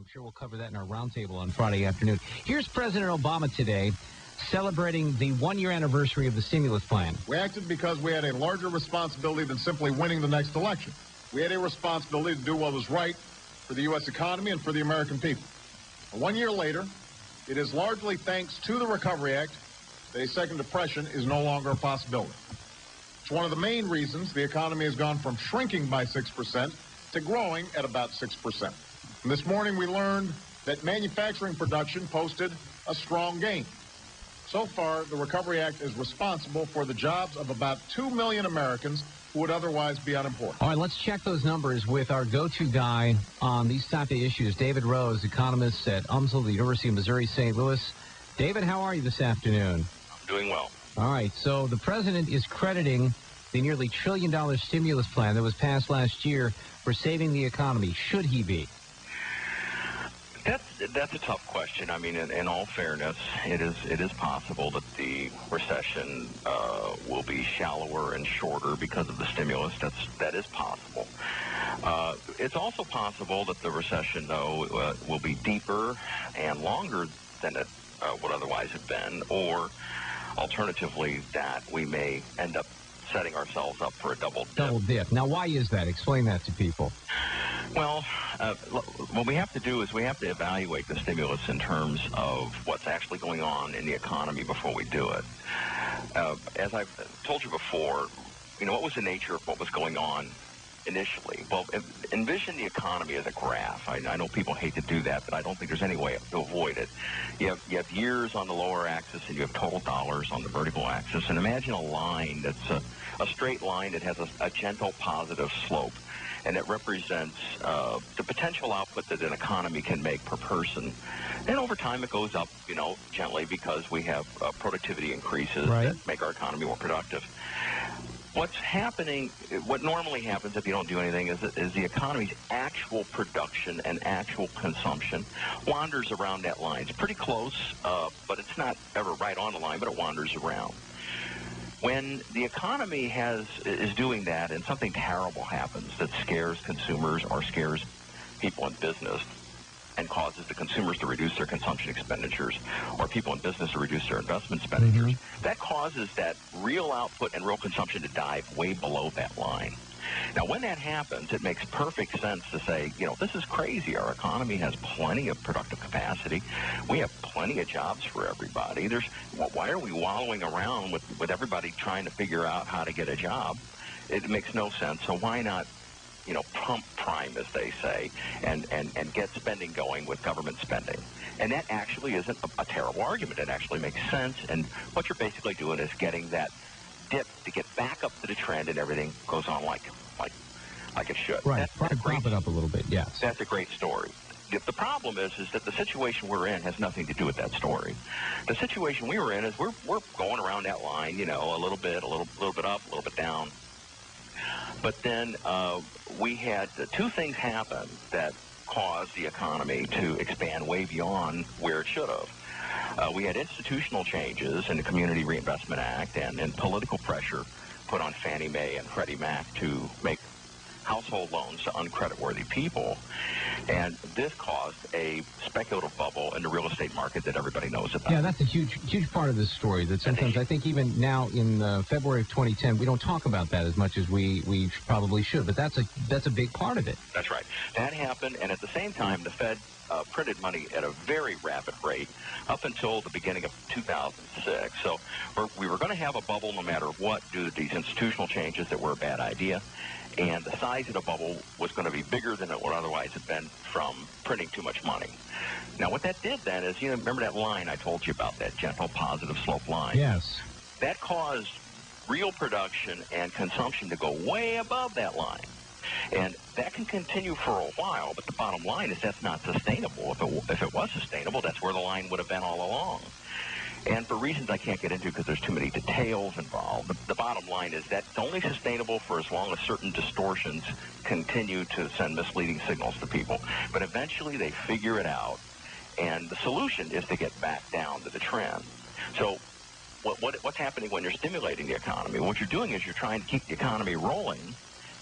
I'm sure we'll cover that in our roundtable on Friday afternoon. Here's President Obama today celebrating the one-year anniversary of the stimulus plan. We acted because we had a larger responsibility than simply winning the next election. We had a responsibility to do what was right for the U.S. economy and for the American people. 1 year later, it is largely thanks to the Recovery Act that a second depression is no longer a possibility. It's one of the main reasons the economy has gone from shrinking by 6% to growing at about 6%. And this morning we learned that manufacturing production posted a strong gain. So far, the Recovery Act is responsible for the jobs of about 2 million Americans who would otherwise be unemployed. All right, let's check those numbers with our go-to guy on these type of issues, David Rose, economist at UMSL, the University of Missouri St. Louis. David, how are you this afternoon? I'm doing well. All right, so the president is crediting the nearly $1 trillion stimulus plan that was passed last year for saving the economy. Should he be? That's a tough question. I mean, in all fairness, it is possible that the recession will be shallower and shorter because of the stimulus. That is possible. It's also possible that the recession, though, will be deeper and longer than it would otherwise have been, or alternatively, that we may end up setting ourselves up for a double dip. Double dip. Now, why is that? Explain that to people. Well, what we have to do is we have to evaluate the stimulus in terms of what's actually going on in the economy before we do it. As I've told you before, what was the nature of what was going on initially? Well, envision the economy as a graph. I know people hate to do that, but I don't think there's any way to avoid it. You have years on the lower axis, and you have total dollars on the vertical axis. And imagine a line that's a straight line that has a gentle positive slope, and it represents the potential output that an economy can make per person. And over time, it goes up, gently because we have productivity increases that make our economy more productive. What normally happens if you don't do anything is the economy's actual production and actual consumption wanders around that line. It's pretty close, but it's not ever right on the line, but it wanders around. When the economy is doing that and something terrible happens that scares consumers or scares people in business and causes the consumers to reduce their consumption expenditures or people in business to reduce their investment expenditures, that causes that real output and real consumption to dive way below that line. Now, when that happens, it makes perfect sense to say, this is crazy. Our economy has plenty of productive capacity. We have plenty of jobs for everybody. Why are we wallowing around with everybody trying to figure out how to get a job? It makes no sense. So why not, pump prime, as they say, and get spending going with government spending? And that actually isn't a terrible argument. It actually makes sense. And what you're basically doing is getting that dip to get back up to the trend, and everything goes on like it should. Right. Prop it up a little bit. Yes. That's a great story. The problem is that the situation we're in has nothing to do with that story. The situation we were in is we're going around that line, a little bit up, a little bit down. But then we had two things happen that caused the economy to expand way beyond where it should have. We had institutional changes in the Community Reinvestment Act and political pressure put on Fannie Mae and Freddie Mac to make household loans to uncreditworthy people. And this caused a speculative bubble in the real estate market that everybody knows about. Yeah, that's a huge part of this story that sometimes I think even now in February of 2010, we don't talk about that as much as we probably should. But that's a big part of it. That's right. That happened. And at the same time, the Fed printed money at a very rapid rate up until the beginning of 2006. So we were going to have a bubble no matter what due to these institutional changes that were a bad idea. And the size of the bubble was going to be bigger than it would otherwise have been from printing too much money. Now, what that did then is, remember that line I told you about, that gentle positive slope line? Yes. That caused real production and consumption to go way above that line. And that can continue for a while, but the bottom line is that's not sustainable. If it was sustainable, that's where the line would have been all along. And for reasons I can't get into because there's too many details involved, the bottom line is that's only sustainable for as long as certain distortions continue to send misleading signals to people. But eventually they figure it out, and the solution is to get back down to the trend. So what's happening when you're stimulating the economy? What you're doing is you're trying to keep the economy rolling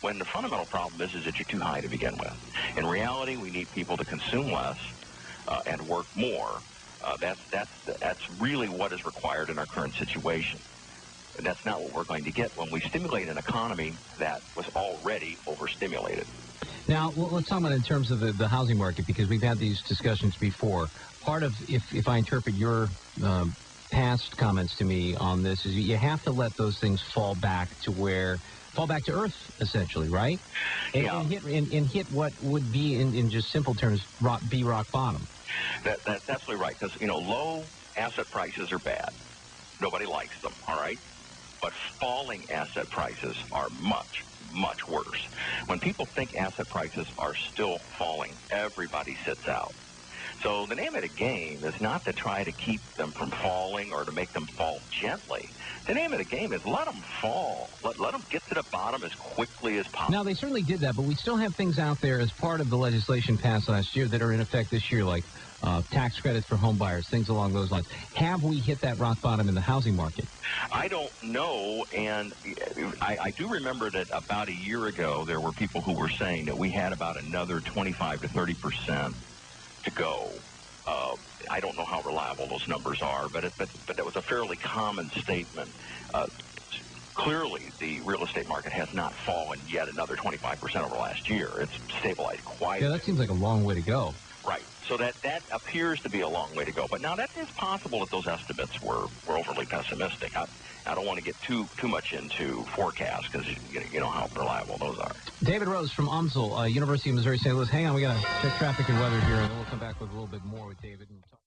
when the fundamental problem is that you're too high to begin with. In reality, we need people to consume less and work more. That's really what is required in our current situation. And that's not what we're going to get when we stimulate an economy that was already overstimulated. Now, let's talk about it in terms of the housing market, because we've had these discussions before. Part of, if I interpret your past comments to me on this, is you have to let those things fall back to earth, essentially, right? Yeah. And hit what would be, in just simple terms, rock bottom. That's absolutely right, because, low asset prices are bad. Nobody likes them, all right? But falling asset prices are much, much worse. When people think asset prices are still falling, everybody sits out. So the name of the game is not to try to keep them from falling or to make them fall gently. The name of the game is let them fall. Let them get to the bottom as quickly as possible. Now, they certainly did that, but we still have things out there as part of the legislation passed last year that are in effect this year, like tax credits for home buyers, things along those lines. Have we hit that rock bottom in the housing market? I don't know, and I do remember that about a year ago there were people who were saying that we had about another 25 to 30% to go. I don't know how reliable those numbers are, but that was a fairly common statement. Clearly, the real estate market has not fallen yet another 25% over last year. It's stabilized quite a bit. Yeah, that seems like a long way to go. Right. So that appears to be a long way to go. But now that is possible that those estimates were overly pessimistic. I don't want to get too much into forecasts because you know how reliable those are. David Rose from UMSL, University of Missouri St. Louis. Hang on, we got to check traffic and weather here, and then we'll come back with a little bit more with David. And talk